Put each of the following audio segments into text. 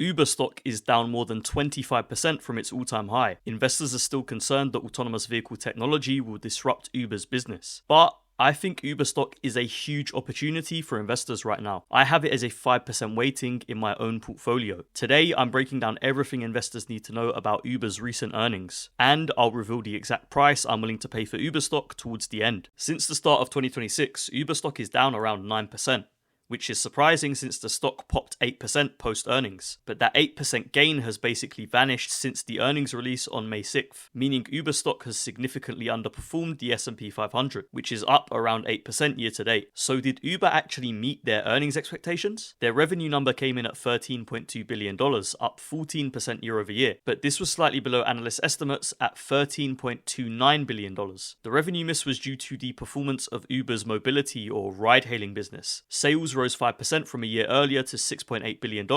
Uber stock is down more than 25% from its all-time high. Investors are still concerned that autonomous vehicle technology will disrupt Uber's business. But I think Uber stock is a huge opportunity for investors right now. I have it as a 5% weighting in my own portfolio. Today, I'm breaking down everything investors need to know about Uber's recent earnings, and I'll reveal the exact price I'm willing to pay for Uber stock towards the end. Since the start of 2026, Uber stock is down around 9%. Which is surprising since the stock popped 8% post-earnings. But that 8% gain has basically vanished since the earnings release on May 6th, meaning Uber stock has significantly underperformed the S&P 500, which is up around 8% year to date. So did Uber actually meet their earnings expectations? Their revenue number came in at $13.2 billion, up 14% year over year, but this was slightly below analyst estimates at $13.29 billion. The revenue miss was due to the performance of Uber's mobility or ride-hailing business. Sales rose 5% from a year earlier to $6.8 billion,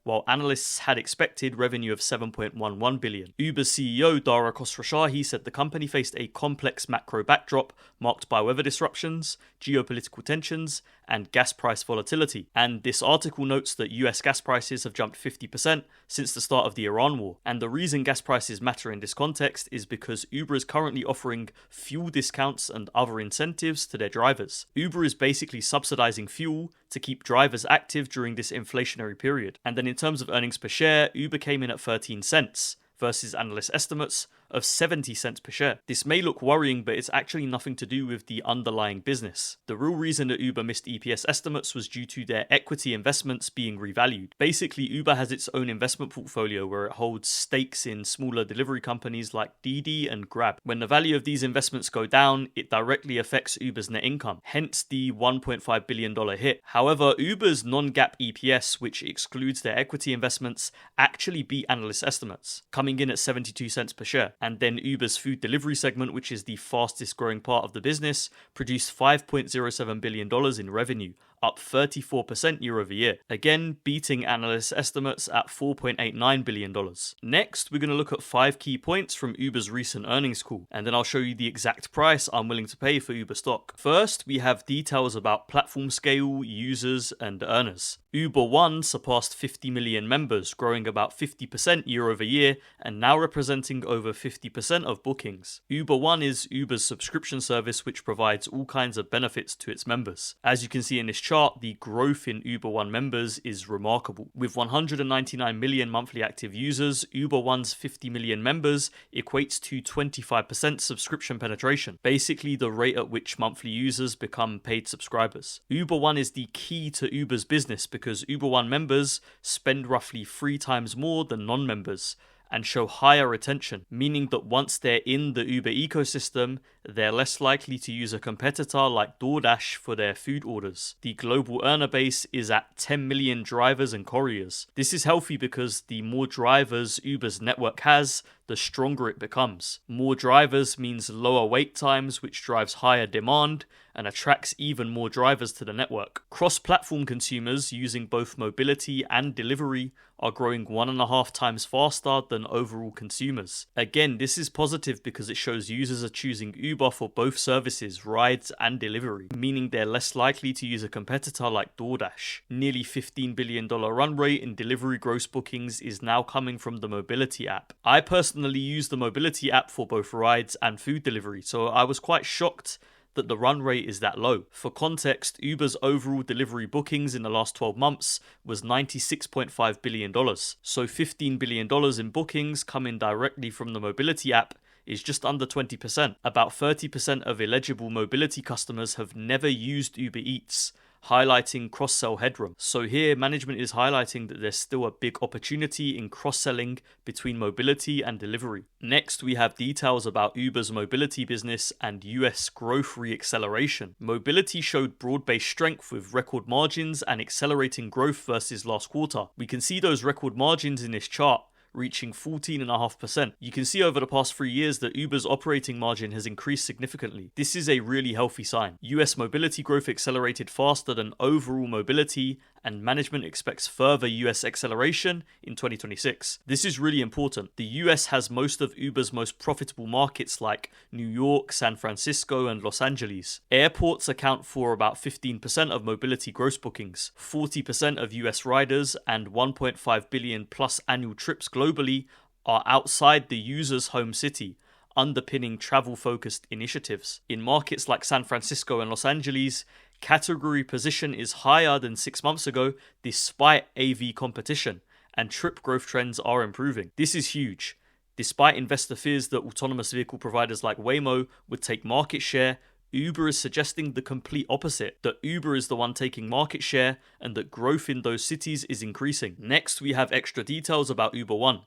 while analysts had expected revenue of $7.11 billion. Uber's CEO Dara Khosrowshahi said the company faced a complex macro backdrop marked by weather disruptions, geopolitical tensions, and gas price volatility. And this article notes that US gas prices have jumped 50% since the start of the Iran war. And the reason gas prices matter in this context is because Uber is currently offering fuel discounts and other incentives to their drivers. Uber is basically subsidizing fuel to keep drivers active during this inflationary period. And then in terms of earnings per share, Uber came in at 13 cents versus analyst estimates of 70 cents per share. This may look worrying, but it's actually nothing to do with the underlying business. The real reason that Uber missed EPS estimates was due to their equity investments being revalued. Basically, Uber has its own investment portfolio where it holds stakes in smaller delivery companies like Didi and Grab. When the value of these investments go down, it directly affects Uber's net income, hence the $1.5 billion hit. However, Uber's non-GAAP EPS, which excludes their equity investments, actually beat analyst estimates, coming in at 72 cents per share. And then Uber's food delivery segment, which is the fastest growing part of the business, produced $5.07 billion in revenue, up 34% year over year, again beating analyst estimates at $4.89 billion. Next, we're going to look at 5 key points from Uber's recent earnings call, and then I'll show you the exact price I'm willing to pay for Uber stock. First, we have details about platform scale, users, and earners. Uber One surpassed 50 million members, growing about 50% year over year, and now representing over 50% of bookings. Uber One is Uber's subscription service which provides all kinds of benefits to its members. As you can see in this chart, the growth in Uber One members is remarkable. With 199 million monthly active users, Uber One's 50 million members equates to 25% subscription penetration, basically the rate at which monthly users become paid subscribers. Uber One is the key to Uber's business because Uber One members spend roughly 3 times more than non-members and show higher retention, meaning that once they're in the Uber ecosystem, they're less likely to use a competitor like DoorDash for their food orders. The global earner base is at 10 million drivers and couriers. This is healthy because the more drivers Uber's network has, the stronger it becomes. More drivers means lower wait times, which drives higher demand and attracts even more drivers to the network. Cross-platform consumers using both mobility and delivery are growing 1.5 times faster than overall consumers. Again, this is positive because it shows users are choosing Uber for both services, rides and delivery, meaning they're less likely to use a competitor like DoorDash. Nearly $15 billion run rate in delivery gross bookings is now coming from the mobility app. I personally use the mobility app for both rides and food delivery, so I was quite shocked that the run rate is that low. For context, Uber's overall delivery bookings in the last 12 months was $96.5 billion. So $15 billion in bookings coming directly from the mobility app is just under 20%. About 30% of eligible mobility customers have never used Uber Eats, highlighting cross-sell headroom. So here, management is highlighting that there's still a big opportunity in cross-selling between mobility and delivery. Next, we have details about Uber's mobility business and US growth re-acceleration. Mobility showed broad-based strength with record margins and accelerating growth versus last quarter. We can see those record margins in this chart, reaching 14.5%. You can see over the past 3 years that Uber's operating margin has increased significantly. This is a really healthy sign. US mobility growth accelerated faster than overall mobility and management expects further US acceleration in 2026. This is really important. The US has most of Uber's most profitable markets like New York, San Francisco, and Los Angeles. Airports account for about 15% of mobility gross bookings, 40% of US riders, and 1.5 billion plus annual trips globally are outside the user's home city, underpinning travel-focused initiatives. In markets like San Francisco and Los Angeles, category position is higher than 6 months ago despite AV competition, and trip growth trends are improving. This is huge. Despite investor fears that autonomous vehicle providers like Waymo would take market share, Uber is suggesting the complete opposite, that Uber is the one taking market share and that growth in those cities is increasing. Next, we have extra details about Uber One.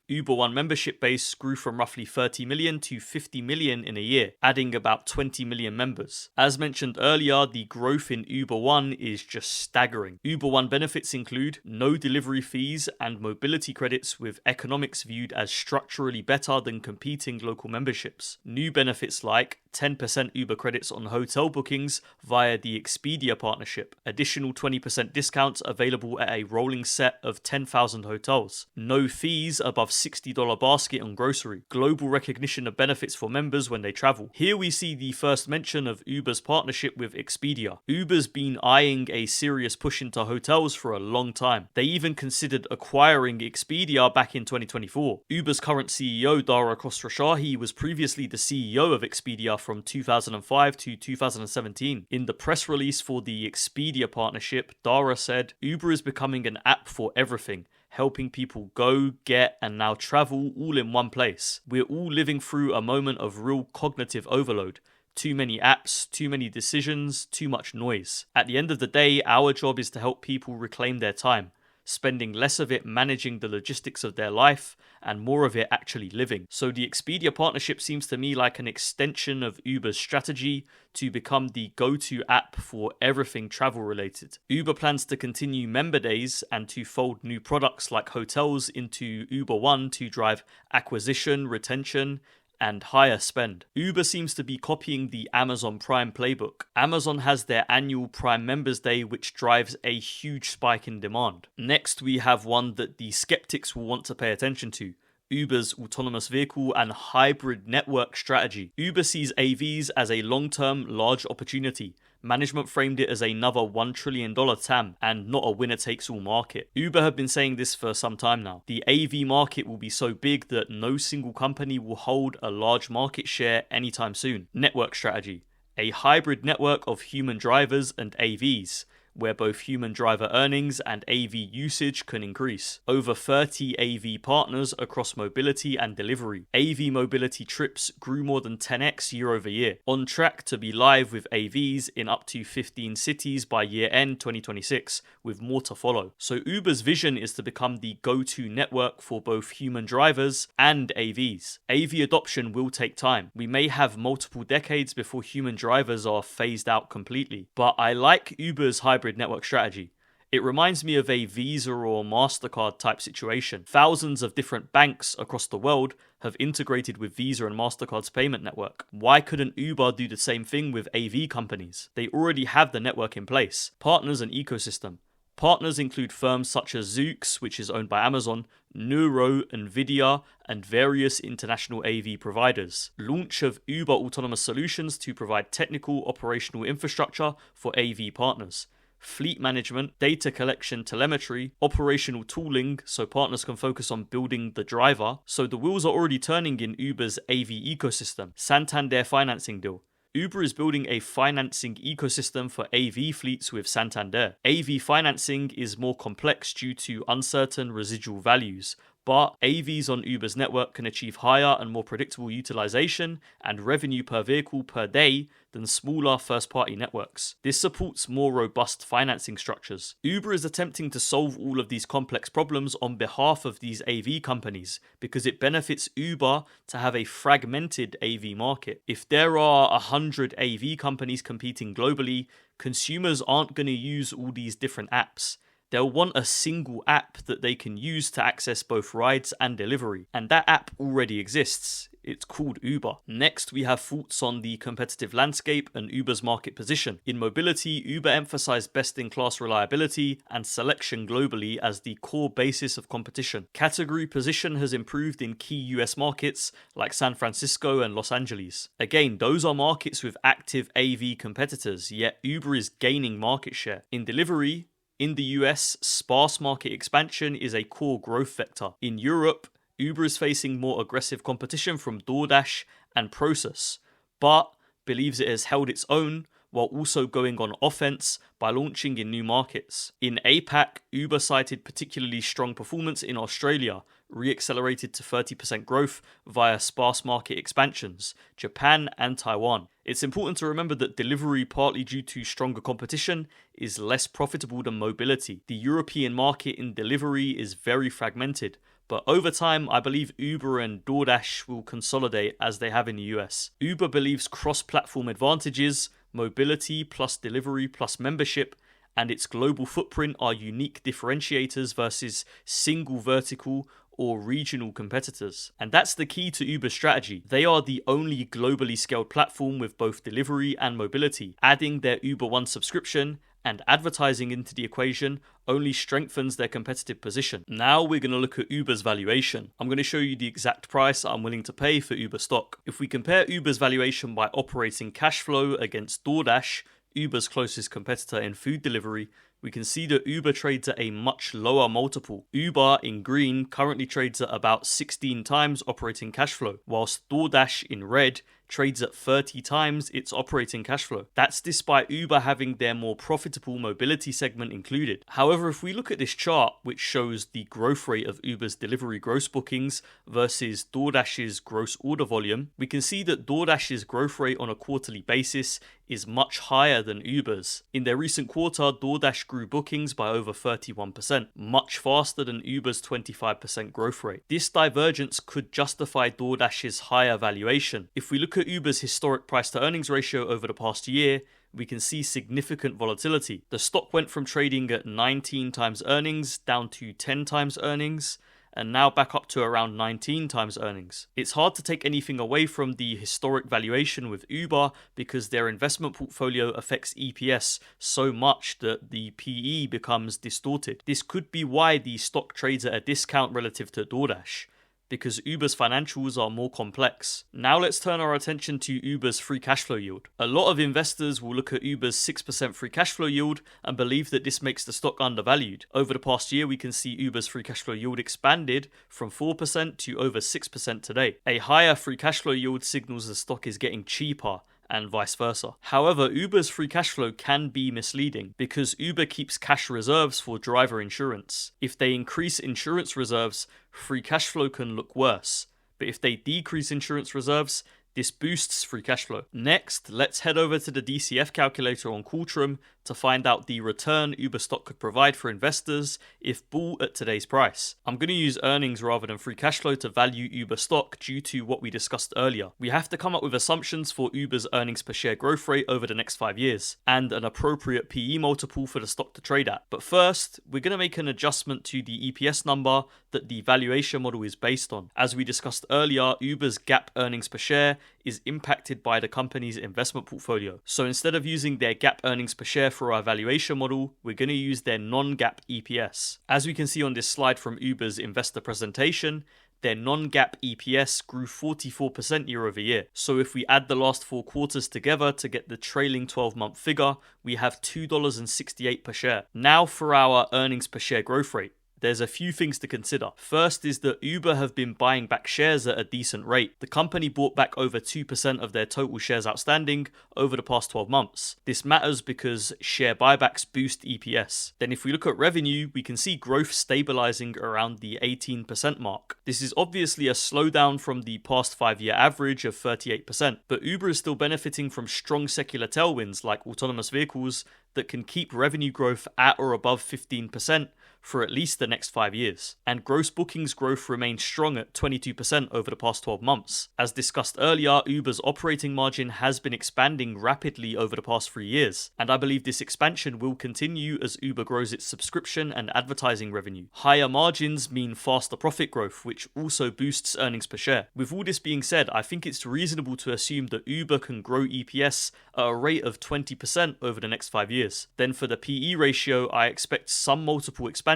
Uber One membership base grew from roughly 30 million to 50 million in a year, adding about 20 million members. As mentioned earlier, the growth in Uber One is just staggering. Uber One benefits include no delivery fees and mobility credits, with economics viewed as structurally better than competing local memberships. New benefits like 10% Uber credits on hotel bookings via the Expedia partnership, additional 20% discounts available at a rolling set of 10,000 hotels, no fees above $60 basket on grocery, global recognition of benefits for members when they travel. Here we see the first mention of Uber's partnership with Expedia. Uber's been eyeing a serious push into hotels for a long time. They even considered acquiring Expedia back in 2024. Uber's current CEO, Dara Khosrowshahi, was previously the CEO of Expedia from 2005 to 2017. In the press release for the Expedia partnership, Dara said, "Uber is becoming an app for everything, helping people go, get, and now travel all in one place. We're all living through a moment of real cognitive overload. Too many apps, too many decisions, too much noise. At the end of the day, our job is to help people reclaim their time, spending less of it managing the logistics of their life and more of it actually living." So the Expedia partnership seems to me like an extension of Uber's strategy to become the go-to app for everything travel related. Uber plans to continue member days and to fold new products like hotels into Uber One to drive acquisition, retention, and higher spend. Uber seems to be copying the Amazon Prime playbook. Amazon has their annual Prime Members Day, which drives a huge spike in demand. Next, we have one that the skeptics will want to pay attention to: Uber's autonomous vehicle and hybrid network strategy. Uber sees AVs as a long-term large opportunity. Management framed it as another $1 trillion TAM and not a winner-takes-all market. Uber have been saying this for some time now. The AV market will be so big that no single company will hold a large market share anytime soon. Network strategy: a hybrid network of human drivers and AVs, where both human driver earnings and AV usage can increase. Over 30 AV partners across mobility and delivery. AV mobility trips grew more than 10x year over year, on track to be live with AVs in up to 15 cities by year end 2026, with more to follow. So Uber's vision is to become the go-to network for both human drivers and AVs. AV adoption will take time. We may have multiple decades before human drivers are phased out completely, but I like Uber's hybrid network strategy. It reminds me of a Visa or MasterCard type situation. Thousands of different banks across the world have integrated with Visa and MasterCard's payment network. Why couldn't Uber do the same thing with AV companies? They already have the network in place. Partners and ecosystem. Partners include firms such as Zoox, which is owned by Amazon, Neuro, Nvidia, and various international AV providers. Launch of Uber Autonomous Solutions to provide technical operational infrastructure for AV partners. Fleet management, data collection, telemetry, operational tooling so partners can focus on building the driver. So the wheels are already turning in Uber's AV ecosystem. Santander financing deal. Uber is building a financing ecosystem for AV fleets with Santander. AV financing is more complex due to uncertain residual values, but AVs on Uber's network can achieve higher and more predictable utilization and revenue per vehicle per day than smaller first-party networks. This supports more robust financing structures. Uber is attempting to solve all of these complex problems on behalf of these AV companies because it benefits Uber to have a fragmented AV market. If there are 100 AV companies competing globally, consumers aren't going to use all these different apps. They'll want a single app that they can use to access both rides and delivery. And that app already exists. It's called Uber. Next, we have thoughts on the competitive landscape and Uber's market position. In mobility, Uber emphasized best-in-class reliability and selection globally as the core basis of competition. Category position has improved in key US markets like San Francisco and Los Angeles. Again, those are markets with active AV competitors, yet Uber is gaining market share. In delivery, in the US, sparse market expansion is a core growth vector. In Europe, Uber is facing more aggressive competition from DoorDash and Prosus, but believes it has held its own while also going on offense by launching in new markets. In APAC, Uber cited particularly strong performance in Australia, re-accelerated to 30% growth via sparse market expansions, Japan and Taiwan. It's important to remember that delivery, partly due to stronger competition, is less profitable than mobility. The European market in delivery is very fragmented, but over time, I believe Uber and DoorDash will consolidate as they have in the US. Uber believes cross-platform advantages, mobility plus delivery plus membership, and its global footprint are unique differentiators versus single vertical or regional competitors. And that's the key to Uber's strategy. They are the only globally scaled platform with both delivery and mobility. Adding their Uber One subscription and advertising into the equation only strengthens their competitive position. Now we're going to look at Uber's valuation. I'm going to show you the exact price I'm willing to pay for Uber stock. If we compare Uber's valuation by operating cash flow against DoorDash, Uber's closest competitor in food delivery, we can see that Uber trades at a much lower multiple. Uber, in green, currently trades at about 16 times operating cash flow, whilst DoorDash, in red, trades at 30 times its operating cash flow. That's despite Uber having their more profitable mobility segment included. However, if we look at this chart, which shows the growth rate of Uber's delivery gross bookings versus DoorDash's gross order volume, we can see that DoorDash's growth rate on a quarterly basis is much higher than Uber's. In their recent quarter, DoorDash grew bookings by over 31%, much faster than Uber's 25% growth rate. This divergence could justify DoorDash's higher valuation. If we look at Uber's historic price to earnings ratio over the past year, we can see significant volatility. The stock went from trading at 19 times earnings down to 10 times earnings, and now back up to around 19 times earnings. It's hard to take anything away from the historic valuation with Uber because their investment portfolio affects EPS so much that the PE becomes distorted. This could be why the stock trades at a discount relative to DoorDash, because Uber's financials are more complex. Now let's turn our attention to Uber's free cash flow yield. A lot of investors will look at Uber's 6% free cash flow yield and believe that this makes the stock undervalued. Over the past year, we can see Uber's free cash flow yield expanded from 4% to over 6% today. A higher free cash flow yield signals the stock is getting cheaper, and vice versa. However, Uber's free cash flow can be misleading because Uber keeps cash reserves for driver insurance. If they increase insurance reserves, free cash flow can look worse. But if they decrease insurance reserves, this boosts free cash flow. Next, let's head over to the DCF calculator on Qualtrim to find out the return Uber stock could provide for investors if bought at today's price. I'm going to use earnings rather than free cash flow to value Uber stock due to what we discussed earlier. We have to come up with assumptions for Uber's earnings per share growth rate over the next 5 years and an appropriate PE multiple for the stock to trade at. But first, we're going to make an adjustment to the EPS number that the valuation model is based on. As we discussed earlier, Uber's GAAP earnings per share is impacted by the company's investment portfolio. So instead of using their GAAP earnings per share for our valuation model, we're going to use their non-GAAP EPS. As we can see on this slide from Uber's investor presentation, their non-GAAP EPS grew 44% year over year. So if we add the last 4 quarters together to get the trailing 12-month figure, we have $2.68 per share. Now for our earnings per share growth rate. There's a few things to consider. First is that Uber have been buying back shares at a decent rate. The company bought back over 2% of their total shares outstanding over the past 12 months. This matters because share buybacks boost EPS. Then if we look at revenue, we can see growth stabilizing around the 18% mark. This is obviously a slowdown from the past 5-year average of 38%, but Uber is still benefiting from strong secular tailwinds like autonomous vehicles that can keep revenue growth at or above 15% for at least the next 5 years. And gross bookings growth remains strong at 22% over the past 12 months. As discussed earlier, Uber's operating margin has been expanding rapidly over the past 3 years, and I believe this expansion will continue as Uber grows its subscription and advertising revenue. Higher margins mean faster profit growth, which also boosts earnings per share. With all this being said, I think it's reasonable to assume that Uber can grow EPS at a rate of 20% over the next 5 years. Then for the PE ratio, I expect some multiple expansion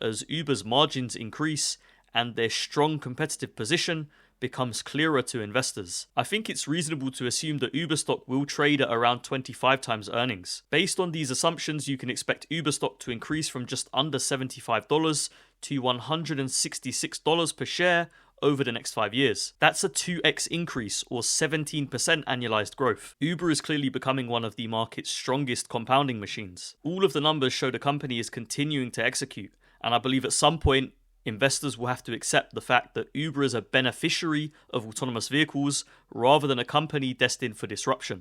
as Uber's margins increase and their strong competitive position becomes clearer to investors. I think it's reasonable to assume that Uber stock will trade at around 25 times earnings. Based on these assumptions, you can expect Uber stock to increase from just under $75 to $166 per share over the next 5 years. That's a 2x increase or 17% annualized growth. Uber is clearly becoming one of the market's strongest compounding machines. All of the numbers show the company is continuing to execute, and I believe at some point investors will have to accept the fact that Uber is a beneficiary of autonomous vehicles rather than a company destined for disruption.